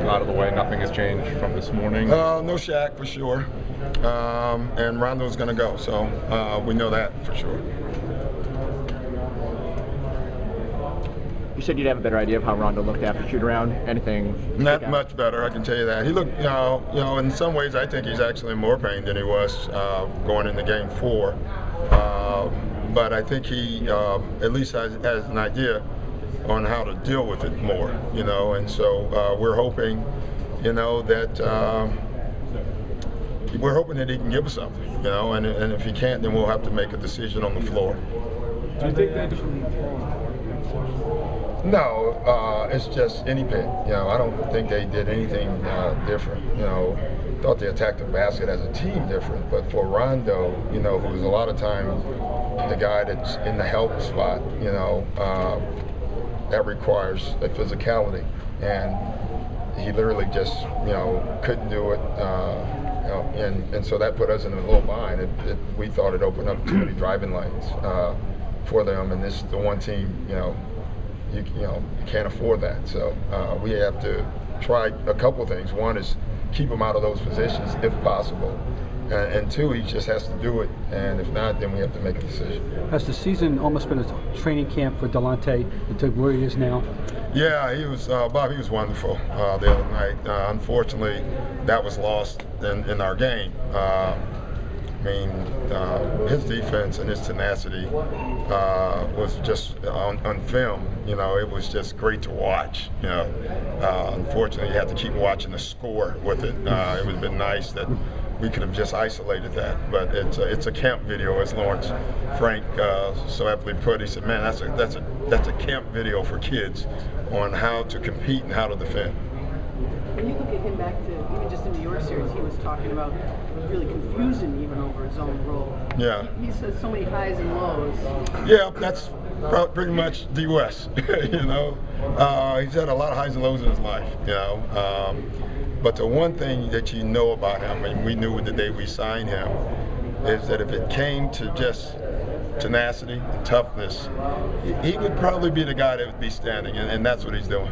out of the way. Nothing has changed from this morning. No Shaq for sure, and Rondo's going to go, so we know that for sure. You said you'd have a better idea of how Rondo looked after shoot-around. Anything? Not much better, I can tell you that. He looked, in some ways, I think he's actually in more pain than he was going into Game 4. But I think he at least has an idea on how to deal with it more, and so we're hoping, that we're hoping that he can give us something, and if he can't, then we'll have to make a decision on the floor. Do you think that? No, it's just any pick. I don't think they did anything different. Thought they attacked the basket as a team different, but for Rondo, who's a lot of times the guy that's in the help spot, that requires a physicality, and he literally just, couldn't do it. And so that put us in a little bind. We thought it opened up too many driving lanes for them, and this is the one team, you can't afford that. So we have to try a couple things. One is keep him out of those positions if possible. And two, he just has to do it. And if not, then we have to make a decision. Has the season almost been a training camp for Delonte to where he is now? Yeah, he was, Bob, he was wonderful the other night. Unfortunately, that was lost in our game. His defense and his tenacity was just on film. It was just great to watch. Unfortunately, you have to keep watching the score with it. It would have been nice that we could have just isolated that, but it's a camp video, as Lawrence Frank so aptly put. He said, "Man, that's a camp video for kids on how to compete and how to defend." When you look at him back to even just in the New York series, he was talking about really confusing even over his own role. Yeah. He says so many highs and lows. Yeah, that's pretty much D. West. He's had a lot of highs and lows in his life. But the one thing that you know about him, and we knew the day we signed him, is that if it came to just tenacity and toughness, he would probably be the guy that would be standing, and that's what he's doing.